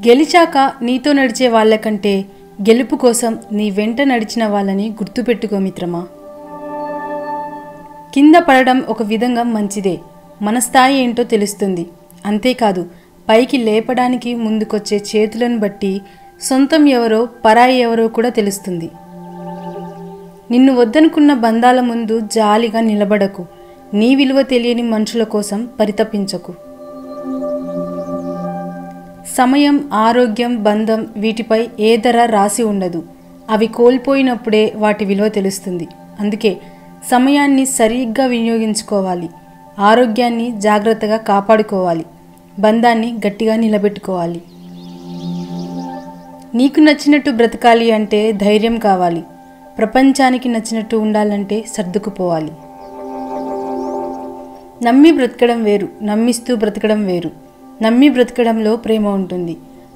గెలిచాక నీతో నడిచే వాళ్ళకంటే గెలుపు కోసం నీ వెంట నడిచిన వాళ్ళని గుర్తుపెట్టుకో మిత్రమా. కింద పడడం ఒక విధంగా మంచిదే, మన స్థాయి ఏంటో తెలుస్తుంది. అంతేకాదు పైకి లేపడానికి ముందుకొచ్చే చేతులను బట్టి సొంతం ఎవరో పరాయి ఎవరో కూడా తెలుస్తుంది. నిన్ను వద్దనుకున్న బంధాల ముందు జాలిగా నిలబడకు. నీ విలువ తెలియని మనుషుల కోసం పరితపించకు. సమయం, ఆరోగ్యం, బంధం వీటిపై ఏ ధర రాసి ఉండదు. అవి కోల్పోయినప్పుడే వాటి విలువ తెలుస్తుంది. అందుకే సమయాన్ని సరిగ్గా వినియోగించుకోవాలి, ఆరోగ్యాన్ని జాగ్రత్తగా కాపాడుకోవాలి, బంధాన్ని గట్టిగా నిలబెట్టుకోవాలి. నీకు నచ్చినట్టు బ్రతకాలి అంటే ధైర్యం కావాలి. ప్రపంచానికి నచ్చినట్టు ఉండాలంటే సర్దుకుపోవాలి. నమ్మి బ్రతకడం వేరు, నమ్మిస్తూ బ్రతకడం వేరు. నమ్మి బ్రతకడంలో ప్రేమ ఉంటుంది,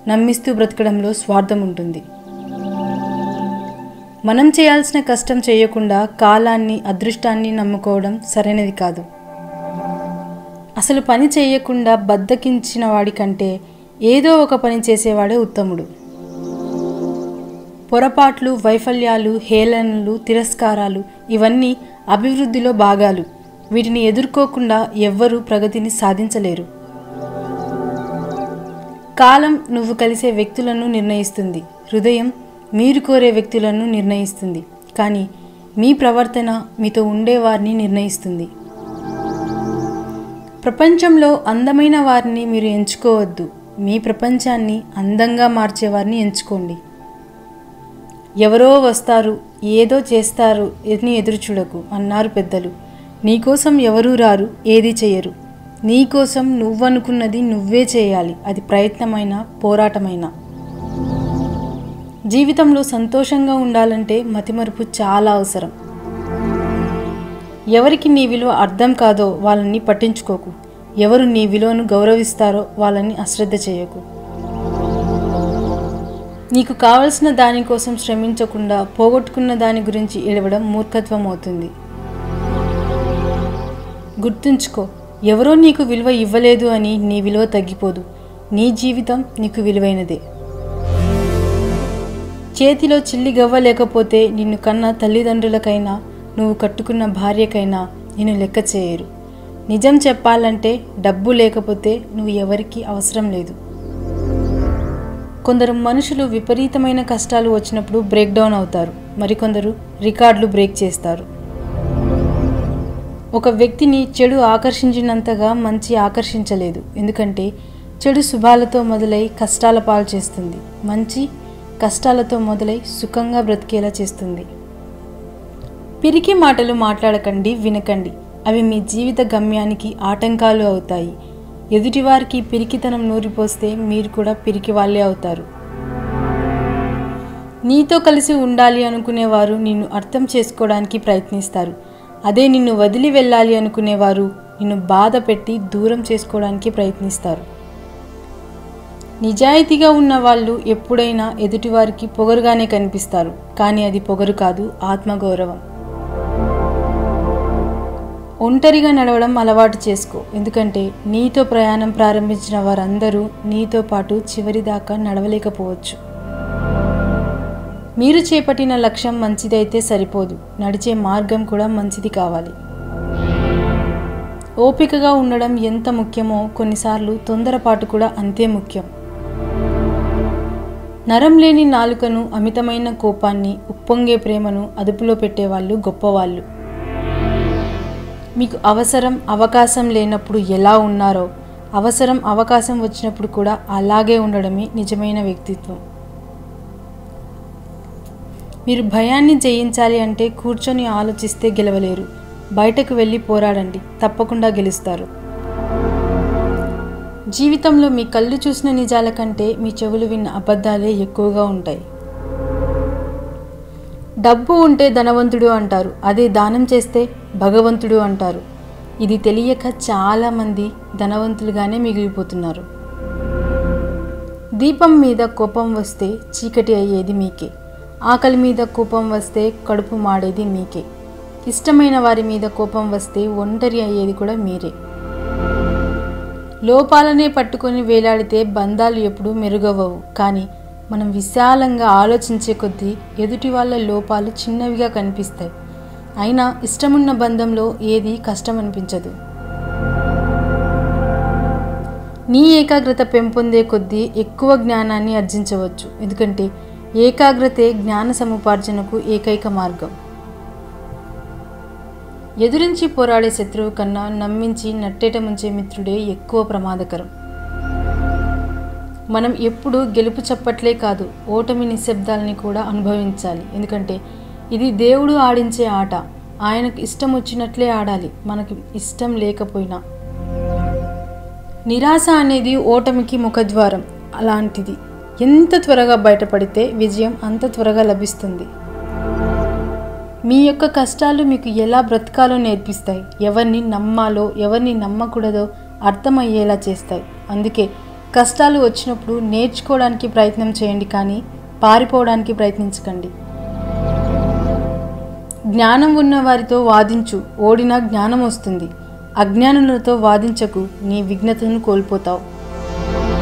నమ్మిస్తూ బ్రతకడంలో స్వార్థం ఉంటుంది. మనం చేయాల్సిన కష్టం చేయకుండా కాలాన్ని, అదృష్టాన్ని నమ్ముకోవడం సరైనది కాదు. అసలు పని చేయకుండా బద్దకించిన వాడికంటే ఏదో ఒక పని చేసేవాడే ఉత్తముడు. పొరపాట్లు, వైఫల్యాలు, హేళనలు, తిరస్కారాలు ఇవన్నీ అభివృద్ధిలో భాగాలు. వీటిని ఎదుర్కోకుండా ఎవ్వరూ ప్రగతిని సాధించలేరు. కాలం నువ్వు కలిసే వ్యక్తులను నిర్ణయిస్తుంది, హృదయం మీరు కోరే వ్యక్తులను నిర్ణయిస్తుంది. కానీ మీ ప్రవర్తన మీతో ఉండేవారిని నిర్ణయిస్తుంది. ప్రపంచంలో అందమైన వారిని మీరు ఎంచుకోవద్దు, మీ ప్రపంచాన్ని అందంగా మార్చేవారిని ఎంచుకోండి. ఎవరో వస్తారు, ఏదో చేస్తారు అని ఎదురు చూడకు అన్నారు పెద్దలు. నీకోసం ఎవరూ రారు, ఏది చేయరు. నీకోసం నువ్వనుకున్నది నువ్వే చేయాలి, అది ప్రయత్నమైనా పోరాటమైనా. జీవితంలో సంతోషంగా ఉండాలంటే మతిమరుపు చాలా అవసరం. ఎవరికి నీ విలువ అర్థం కాదో వాళ్ళని పట్టించుకోకు. ఎవరు నీ విలువను గౌరవిస్తారో వాళ్ళని అశ్రద్ధ చేయకు. నీకు కావలసిన దానికోసం శ్రమించకుండా పోగొట్టుకున్న దాని గురించి ఏడవడం మూర్ఖత్వం అవుతుంది. గుర్తుంచుకో, ఎవరో నీకు విలువ ఇవ్వలేదు అని నీ విలువ తగ్గిపోదు. నీ జీవితం నీకు విలువైనదే. చేతిలో చిల్లి గవ్వ లేకపోతే నిన్ను కన్న తల్లిదండ్రులకైనా, నువ్వు కట్టుకున్న భార్యకైనా నిన్ను లెక్క చేయరు. నిజం చెప్పాలంటే డబ్బు లేకపోతే నువ్వు ఎవరికి అవసరం లేదు. కొందరు మనుషులు విపరీతమైన కష్టాలు వచ్చినప్పుడు బ్రేక్ డౌన్ అవుతారు, మరికొందరు రికార్డులు బ్రేక్ చేస్తారు. ఒక వ్యక్తిని చెడు ఆకర్షించినంతగా మంచి ఆకర్షించలేదు. ఎందుకంటే చెడు శుభాలతో మొదలై కష్టాల పాలు చేస్తుంది, మంచి కష్టాలతో మొదలై సుఖంగా బ్రతికేలా చేస్తుంది. పిరికి మాటలు మాట్లాడకండి, వినకండి. అవి మీ జీవిత గమ్యానికి ఆటంకాలు అవుతాయి. ఎదుటివారికి పిరికితనం నూరిపోస్తే మీరు కూడా పిరికి వాళ్ళే అవుతారు. నీతో కలిసి ఉండాలి అనుకునేవారు నిన్ను అర్థం చేసుకోవడానికి ప్రయత్నిస్తారు. అదే నిన్ను వదిలి వెళ్ళాలి అనుకునేవారు నిన్ను బాధ పెట్టి దూరం చేసుకోవడానికి ప్రయత్నిస్తారు. నిజాయితీగా ఉన్న వాళ్ళు ఎప్పుడైనా ఎదుటివారికి పొగరుగానే కనిపిస్తారు, కానీ అది పొగరు కాదు, ఆత్మగౌరవం. ఒంటరిగా నడవడం అలవాటు చేసుకో. ఎందుకంటే నీతో ప్రయాణం ప్రారంభించిన వారందరూ నీతో పాటు చివరిదాకా నడవలేకపోవచ్చు. మీరు చేపట్టిన లక్ష్యం మంచిదైతే సరిపోదు, నడిచే మార్గం కూడా మంచిది కావాలి. ఓపికగా ఉండడం ఎంత ముఖ్యమో కొన్నిసార్లు తొందరపాటు కూడా అంతే ముఖ్యం. నరం లేని నాలుకను, అమితమైన కోపాన్ని, ఉప్పొంగే ప్రేమను అదుపులో పెట్టేవాళ్ళు గొప్పవాళ్ళు. మీకు అవసరం, అవకాశం లేనప్పుడు ఎలా ఉన్నారో, అవసరం, అవకాశం వచ్చినప్పుడు కూడా అలాగే ఉండడమే నిజమైన వ్యక్తిత్వం. మీరు భయాన్ని జయించాలి అంటే కూర్చొని ఆలోచిస్తే గెలవలేరు. బయటకు వెళ్ళి పోరాడండి, తప్పకుండా గెలుస్తారు. జీవితంలో మీ కళ్ళు చూసిన నిజాల కంటే మీ చెవులు విన్న అబద్ధాలే ఎక్కువగా ఉంటాయి. డబ్బు ఉంటే ధనవంతుడు అంటారు, అదే దానం చేస్తే భగవంతుడు అంటారు. ఇది తెలియక చాలామంది ధనవంతులుగానే మిగిలిపోతున్నారు. దీపం మీద కోపం వస్తే చీకటి అయ్యేది మీకే. ఆకలి మీద కోపం వస్తే కడుపు మాడేది మీకే. ఇష్టమైన వారి మీద కోపం వస్తే ఒంటరి అయ్యేది కూడా మీరే. లోపాలనే పట్టుకొని వేలాడితే బంధాలు ఎప్పుడూ మెరుగవ్వవు. కానీ మనం విశాలంగా ఆలోచించే కొద్దీ ఎదుటి వాళ్ళ లోపాలు చిన్నవిగా కనిపిస్తాయి. అయినా ఇష్టమున్న బంధంలో ఏది కష్టం అనిపించదు. నీ ఏకాగ్రత పెంపొందే కొద్దీ ఎక్కువ జ్ఞానాన్ని ఆర్జించవచ్చు. ఎందుకంటే ఏకాగ్రతే జ్ఞాన సముపార్జనకు ఏకైక మార్గం. ఎదురించి పోరాడే శత్రువు కన్నా నమ్మించి నట్టేట ముంచే మిత్రుడే ఎక్కువ ప్రమాదకరం. మనం ఎప్పుడూ గెలుపు చప్పట్లే కాదు, ఓటమి నిశ్శబ్దాలని కూడా అనుభవించాలి. ఎందుకంటే ఇది దేవుడు ఆడించే ఆట. ఆయనకు ఇష్టం వచ్చినట్లే ఆడాలి, మనకు ఇష్టం లేకపోయినా. నిరాశ అనేది ఓటమికి ముఖద్వారం. అలాంటిది ఎంత త్వరగా బయటపడితే విజయం అంత త్వరగా లభిస్తుంది. మీ యొక్క కష్టాలు మీకు ఎలా బ్రతకాలో నేర్పిస్తాయి. ఎవరిని నమ్మాలో ఎవరిని నమ్మకూడదో అర్థమయ్యేలా చేస్తాయి. అందుకే కష్టాలు వచ్చినప్పుడు నేర్చుకోవడానికి ప్రయత్నం చేయండి, కానీ పారిపోవడానికి ప్రయత్నించకండి. జ్ఞానం ఉన్న వారితో వాదించు, ఓడినా జ్ఞానం వస్తుంది. అజ్ఞానులతో వాదించకు, నీ విఘ్నతను కోల్పోతావు.